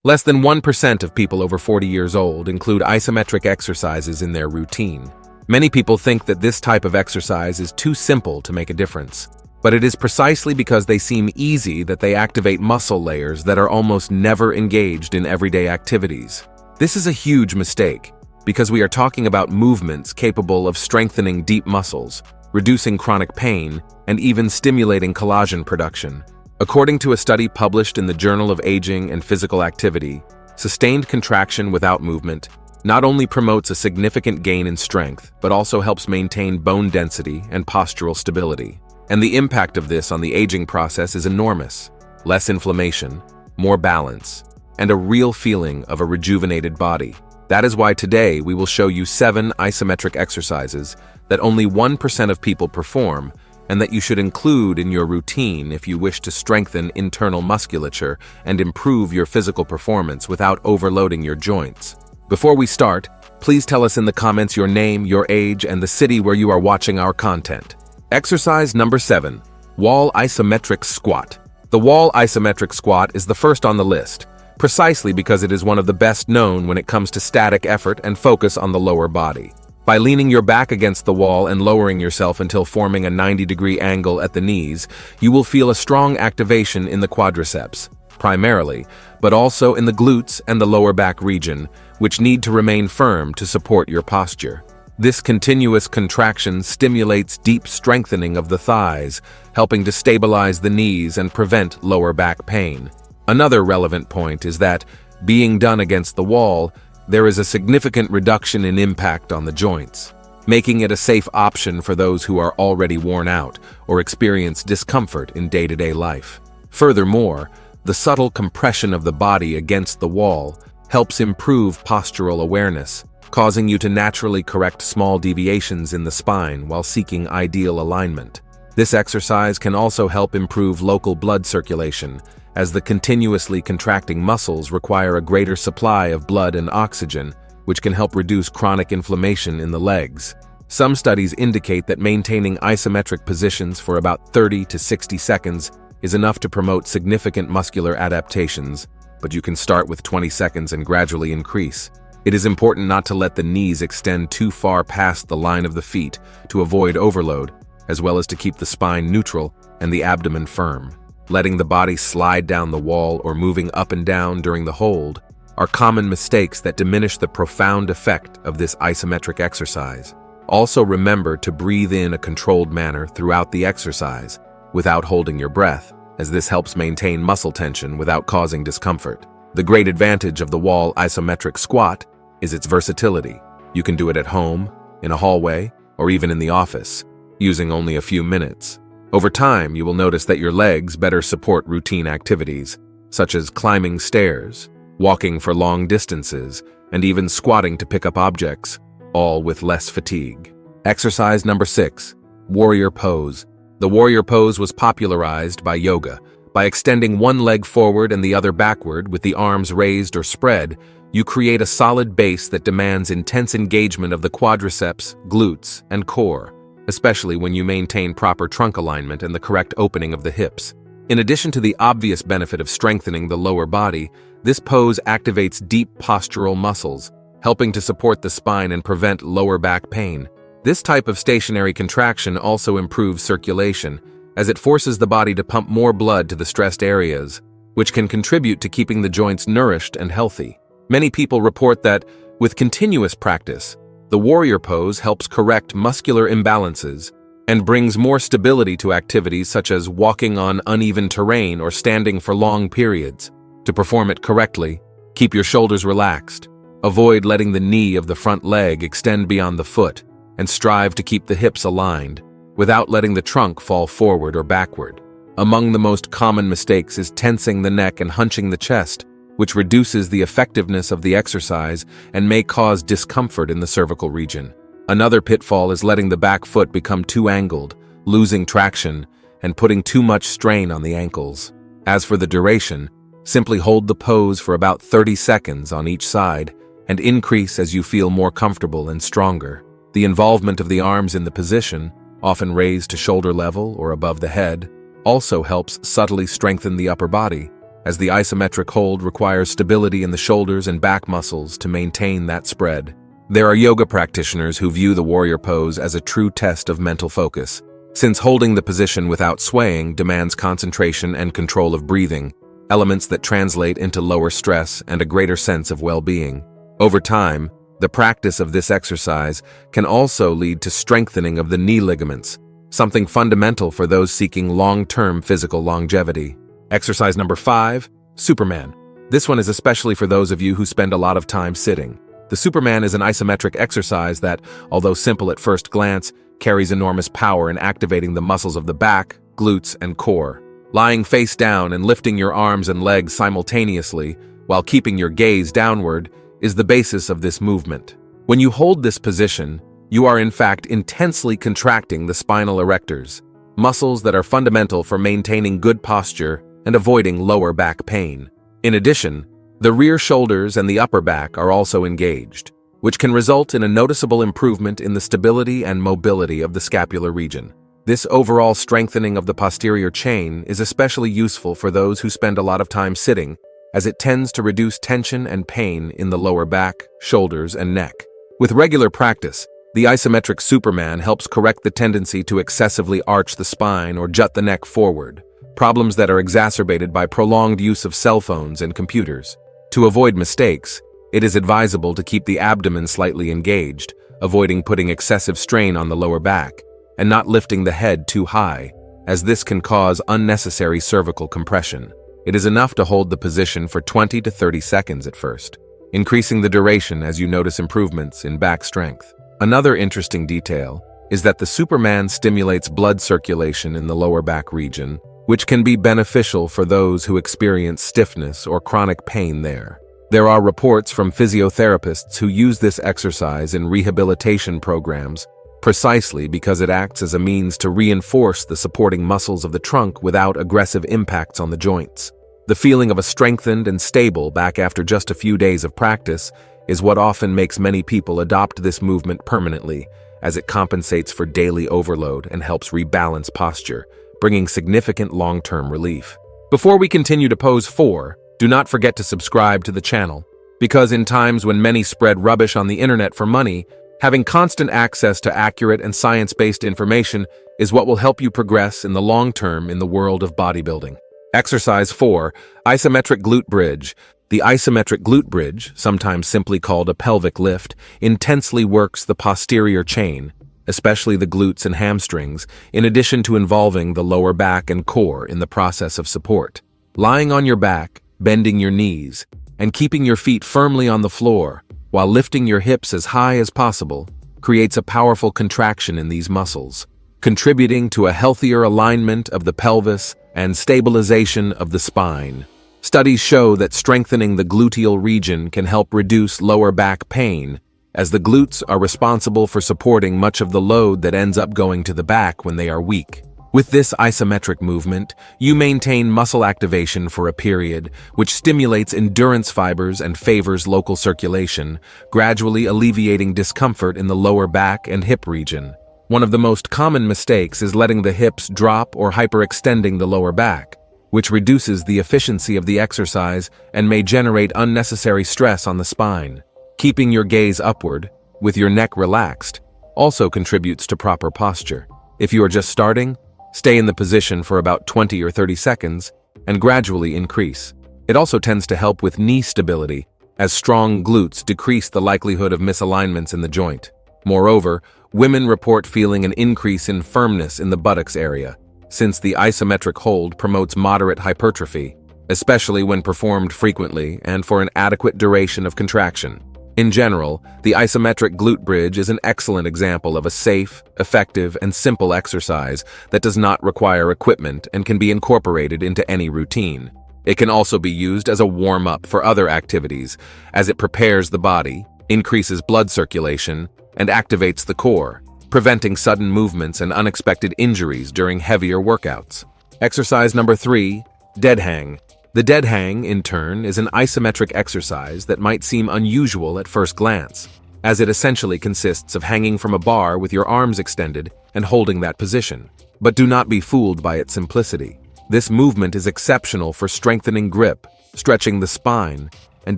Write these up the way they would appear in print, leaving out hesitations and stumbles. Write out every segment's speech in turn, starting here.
Less than 1% of people over 40 years old include isometric exercises in their routine. Many people think that this type of exercise is too simple to make a difference. But it is precisely because they seem easy that they activate muscle layers that are almost never engaged in everyday activities. This is a huge mistake, because we are talking about movements capable of strengthening deep muscles, reducing chronic pain, and even stimulating collagen production. According to a study published in the Journal of Aging and Physical Activity, sustained contraction without movement not only promotes a significant gain in strength, but also helps maintain bone density and postural stability. And the impact of this on the aging process is enormous. Less inflammation, more balance, and a real feeling of a rejuvenated body. That is why today we will show you 7 isometric exercises that only 1% of people perform and that you should include in your routine if you wish to strengthen internal musculature and improve your physical performance without overloading your joints. Before we start, please tell us in the comments your name, your age, and the city where you are watching our content. Exercise number 7, wall isometric squat. The wall isometric squat is the first on the list, precisely because it is one of the best known when it comes to static effort and focus on the lower body. By leaning your back against the wall and lowering yourself until forming a 90-degree angle at the knees, you will feel a strong activation in the quadriceps, primarily, but also in the glutes and the lower back region, which need to remain firm to support your posture. This continuous contraction stimulates deep strengthening of the thighs, helping to stabilize the knees and prevent lower back pain. Another relevant point is that, being done against the wall, there is a significant reduction in impact on the joints, making it a safe option for those who are already worn out or experience discomfort in day-to-day life. Furthermore, the subtle compression of the body against the wall helps improve postural awareness, causing you to naturally correct small deviations in the spine while seeking ideal alignment. This exercise can also help improve local blood circulation, as the continuously contracting muscles require a greater supply of blood and oxygen, which can help reduce chronic inflammation in the legs. Some studies indicate that maintaining isometric positions for about 30 to 60 seconds is enough to promote significant muscular adaptations, but you can start with 20 seconds and gradually increase. It is important not to let the knees extend too far past the line of the feet to avoid overload, as well as to keep the spine neutral and the abdomen firm. Letting the body slide down the wall or moving up and down during the hold are common mistakes that diminish the profound effect of this isometric exercise. Also remember to breathe in a controlled manner throughout the exercise without holding your breath, as this helps maintain muscle tension without causing discomfort. The great advantage of the wall isometric squat is its versatility. You can do it at home, in a hallway, or even in the office, using only a few minutes. Over time, you will notice that your legs better support routine activities, such as climbing stairs, walking for long distances, and even squatting to pick up objects, all with less fatigue. Exercise number 6, warrior pose. The warrior pose was popularized by yoga. By extending one leg forward and the other backward with the arms raised or spread, you create a solid base that demands intense engagement of the quadriceps, glutes, and core, especially when you maintain proper trunk alignment and the correct opening of the hips. In addition to the obvious benefit of strengthening the lower body, this pose activates deep postural muscles, helping to support the spine and prevent lower back pain. This type of stationary contraction also improves circulation, as it forces the body to pump more blood to the stressed areas, which can contribute to keeping the joints nourished and healthy. Many people report that, with continuous practice, the warrior pose helps correct muscular imbalances and brings more stability to activities such as walking on uneven terrain or standing for long periods. To perform it correctly, keep your shoulders relaxed, avoid letting the knee of the front leg extend beyond the foot, and strive to keep the hips aligned, without letting the trunk fall forward or backward. Among the most common mistakes is tensing the neck and hunching the chest, which reduces the effectiveness of the exercise and may cause discomfort in the cervical region. Another pitfall is letting the back foot become too angled, losing traction, and putting too much strain on the ankles. As for the duration, simply hold the pose for about 30 seconds on each side and increase as you feel more comfortable and stronger. The involvement of the arms in the position, often raised to shoulder level or above the head, also helps subtly strengthen the upper body, as the isometric hold requires stability in the shoulders and back muscles to maintain that spread. There are yoga practitioners who view the warrior pose as a true test of mental focus, since holding the position without swaying demands concentration and control of breathing, elements that translate into lower stress and a greater sense of well-being. Over time, the practice of this exercise can also lead to strengthening of the knee ligaments, something fundamental for those seeking long-term physical longevity. Exercise number 5, Superman. This one is especially for those of you who spend a lot of time sitting. The Superman is an isometric exercise that, although simple at first glance, carries enormous power in activating the muscles of the back, glutes, and core. Lying face down and lifting your arms and legs simultaneously while keeping your gaze downward is the basis of this movement. When you hold this position, you are in fact intensely contracting the spinal erectors, muscles that are fundamental for maintaining good posture and avoiding lower back pain. In addition, the rear shoulders and the upper back are also engaged, which can result in a noticeable improvement in the stability and mobility of the scapular region. This overall strengthening of the posterior chain is especially useful for those who spend a lot of time sitting, as it tends to reduce tension and pain in the lower back, shoulders, and neck. With regular practice, the isometric Superman helps correct the tendency to excessively arch the spine or jut the neck forward, problems that are exacerbated by prolonged use of cell phones and computers. To avoid mistakes, it is advisable to keep the abdomen slightly engaged, avoiding putting excessive strain on the lower back, and not lifting the head too high, as this can cause unnecessary cervical compression. It is enough to hold the position for 20 to 30 seconds at first, increasing the duration as you notice improvements in back strength. Another interesting detail is that the Superman stimulates blood circulation in the lower back region, which can be beneficial for those who experience stiffness or chronic pain there. There are reports from physiotherapists who use this exercise in rehabilitation programs precisely because it acts as a means to reinforce the supporting muscles of the trunk without aggressive impacts on the joints. The feeling of a strengthened and stable back after just a few days of practice is what often makes many people adopt this movement permanently, as it compensates for daily overload and helps rebalance posture, bringing significant long-term relief. Before we continue to pose 4, do not forget to subscribe to the channel, because in times when many spread rubbish on the internet for money, having constant access to accurate and science-based information is what will help you progress in the long term in the world of bodybuilding. Exercise 4, Isometric Glute Bridge. The isometric glute bridge, sometimes simply called a pelvic lift, intensely works the posterior chain, especially the glutes and hamstrings, in addition to involving the lower back and core in the process of support. Lying on your back, bending your knees, and keeping your feet firmly on the floor, while lifting your hips as high as possible, creates a powerful contraction in these muscles, contributing to a healthier alignment of the pelvis and stabilization of the spine. Studies show that strengthening the gluteal region can help reduce lower back pain, as the glutes are responsible for supporting much of the load that ends up going to the back when they are weak. With this isometric movement, you maintain muscle activation for a period, which stimulates endurance fibers and favors local circulation, gradually alleviating discomfort in the lower back and hip region. One of the most common mistakes is letting the hips drop or hyperextending the lower back, which reduces the efficiency of the exercise and may generate unnecessary stress on the spine. Keeping your gaze upward, with your neck relaxed, also contributes to proper posture. If you are just starting, stay in the position for about 20 or 30 seconds and gradually increase. It also tends to help with knee stability, as strong glutes decrease the likelihood of misalignments in the joint. Moreover, women report feeling an increase in firmness in the buttocks area, since the isometric hold promotes moderate hypertrophy, especially when performed frequently and for an adequate duration of contraction. In general, the isometric glute bridge is an excellent example of a safe, effective, and simple exercise that does not require equipment and can be incorporated into any routine. It can also be used as a warm-up for other activities, as it prepares the body, increases blood circulation, and activates the core, preventing sudden movements and unexpected injuries during heavier workouts. Exercise number 3, Dead Hang. The dead hang, in turn, is an isometric exercise that might seem unusual at first glance, as it essentially consists of hanging from a bar with your arms extended and holding that position. But do not be fooled by its simplicity. This movement is exceptional for strengthening grip, stretching the spine, and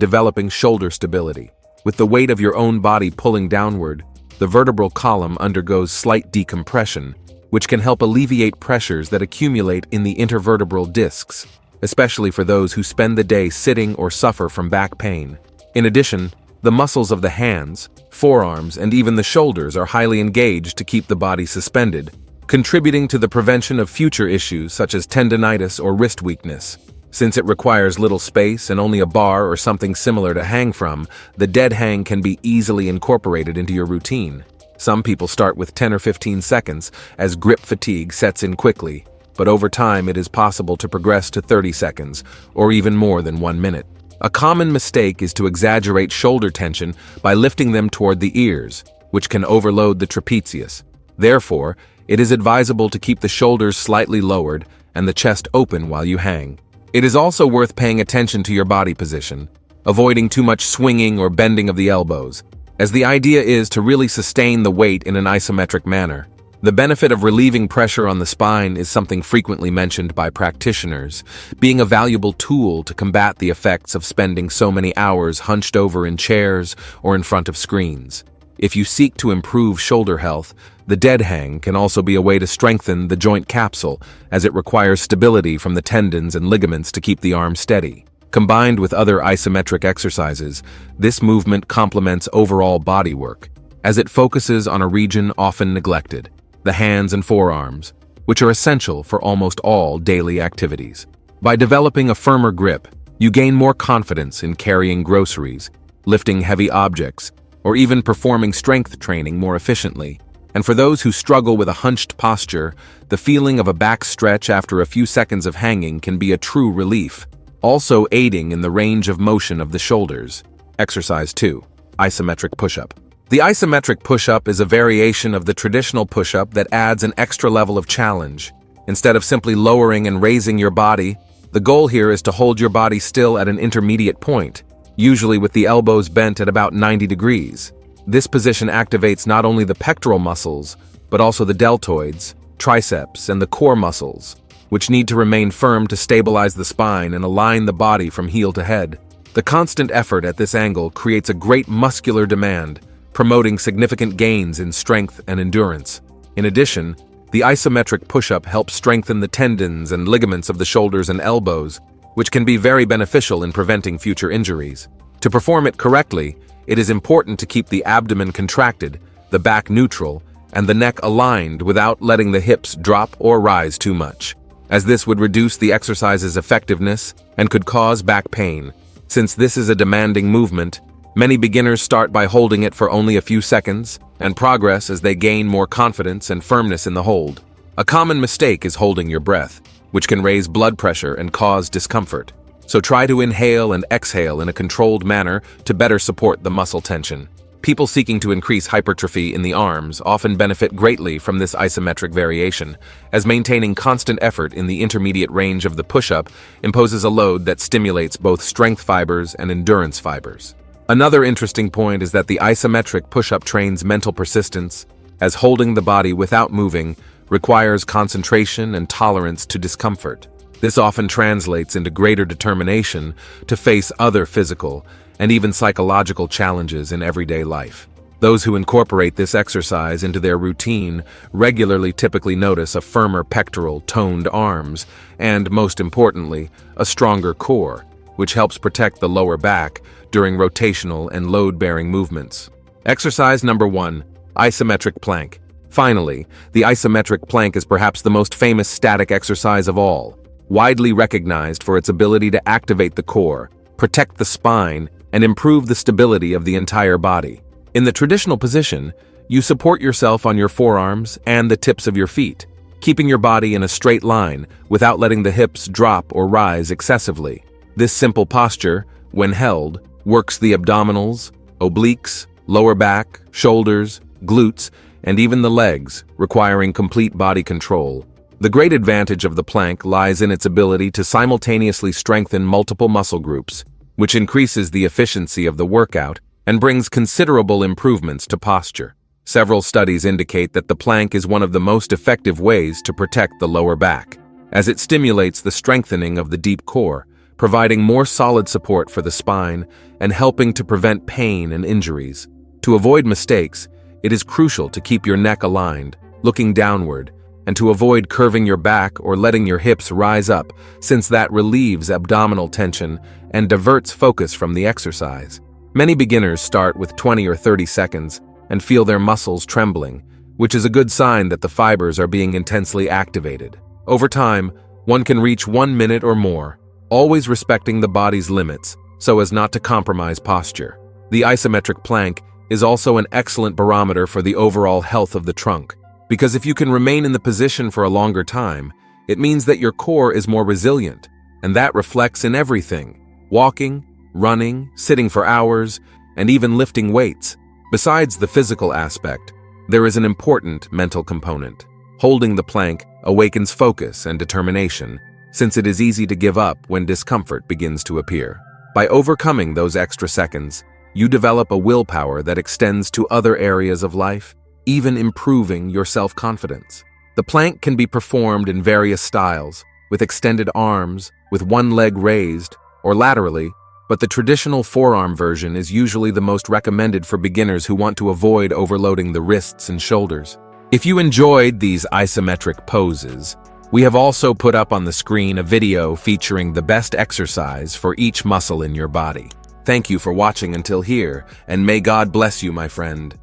developing shoulder stability. With the weight of your own body pulling downward, the vertebral column undergoes slight decompression, which can help alleviate pressures that accumulate in the intervertebral discs, especially for those who spend the day sitting or suffer from back pain. In addition, the muscles of the hands, forearms, and even the shoulders are highly engaged to keep the body suspended, contributing to the prevention of future issues such as tendinitis or wrist weakness. Since it requires little space and only a bar or something similar to hang from, the dead hang can be easily incorporated into your routine. Some people start with 10 or 15 seconds as grip fatigue sets in quickly, but over time it is possible to progress to 30 seconds, or even more than 1 minute. A common mistake is to exaggerate shoulder tension by lifting them toward the ears, which can overload the trapezius. Therefore, it is advisable to keep the shoulders slightly lowered and the chest open while you hang. It is also worth paying attention to your body position, avoiding too much swinging or bending of the elbows, as the idea is to really sustain the weight in an isometric manner. The benefit of relieving pressure on the spine is something frequently mentioned by practitioners, being a valuable tool to combat the effects of spending so many hours hunched over in chairs or in front of screens. If you seek to improve shoulder health, the dead hang can also be a way to strengthen the joint capsule, as it requires stability from the tendons and ligaments to keep the arm steady. Combined with other isometric exercises, this movement complements overall body work, as it focuses on a region often neglected, the hands and forearms, which are essential for almost all daily activities. By developing a firmer grip, you gain more confidence in carrying groceries, lifting heavy objects, or even performing strength training more efficiently. And for those who struggle with a hunched posture, the feeling of a back stretch after a few seconds of hanging can be a true relief, also aiding in the range of motion of the shoulders. Exercise 2. Isometric push-up. The isometric push-up is a variation of the traditional push-up that adds an extra level of challenge. Instead of simply lowering and raising your body, the goal here is to hold your body still at an intermediate point, usually with the elbows bent at about 90 degrees. This position activates not only the pectoral muscles, but also the deltoids, triceps, and the core muscles, which need to remain firm to stabilize the spine and align the body from heel to head. The constant effort at this angle creates a great muscular demand, promoting significant gains in strength and endurance. In addition, the isometric push-up helps strengthen the tendons and ligaments of the shoulders and elbows, which can be very beneficial in preventing future injuries. To perform it correctly, it is important to keep the abdomen contracted, the back neutral, and the neck aligned without letting the hips drop or rise too much, as this would reduce the exercise's effectiveness and could cause back pain. Since this is a demanding movement, many beginners start by holding it for only a few seconds and progress as they gain more confidence and firmness in the hold. A common mistake is holding your breath, which can raise blood pressure and cause discomfort. So try to inhale and exhale in a controlled manner to better support the muscle tension. People seeking to increase hypertrophy in the arms often benefit greatly from this isometric variation, as maintaining constant effort in the intermediate range of the push-up imposes a load that stimulates both strength fibers and endurance fibers. Another interesting point is that the isometric push-up trains mental persistence, as holding the body without moving requires concentration and tolerance to discomfort. This often translates into greater determination to face other physical and even psychological challenges in everyday life. Those who incorporate this exercise into their routine regularly typically notice a firmer pectoral, toned arms, and, most importantly, a stronger core, which helps protect the lower back during rotational and load-bearing movements. Exercise number 1, isometric plank. Finally, the isometric plank is perhaps the most famous static exercise of all, widely recognized for its ability to activate the core, protect the spine, and improve the stability of the entire body. In the traditional position, you support yourself on your forearms and the tips of your feet, keeping your body in a straight line without letting the hips drop or rise excessively. This simple posture, when held, works the abdominals, obliques, lower back, shoulders, glutes, and even the legs, requiring complete body control. The great advantage of the plank lies in its ability to simultaneously strengthen multiple muscle groups, which increases the efficiency of the workout and brings considerable improvements to posture. Several studies indicate that the plank is one of the most effective ways to protect the lower back, as it stimulates the strengthening of the deep core, providing more solid support for the spine and helping to prevent pain and injuries. To avoid mistakes, it is crucial to keep your neck aligned, looking downward, and to avoid curving your back or letting your hips rise up, since that relieves abdominal tension and diverts focus from the exercise. Many beginners start with 20 or 30 seconds and feel their muscles trembling, which is a good sign that the fibers are being intensely activated. Over time, one can reach 1 minute or more, always respecting the body's limits so as not to compromise posture. The isometric plank is also an excellent barometer for the overall health of the trunk, because if you can remain in the position for a longer time, it means that your core is more resilient, and that reflects in everything: walking, running, sitting for hours, and even lifting weights. Besides the physical aspect, there is an important mental component. Holding the plank awakens focus and determination, since it is easy to give up when discomfort begins to appear. By overcoming those extra seconds, you develop a willpower that extends to other areas of life, even improving your self-confidence. The plank can be performed in various styles, with extended arms, with one leg raised, or laterally, but the traditional forearm version is usually the most recommended for beginners who want to avoid overloading the wrists and shoulders. If you enjoyed these isometric poses, we have also put up on the screen a video featuring the best exercise for each muscle in your body. Thank you for watching until here, and may God bless you, my friend.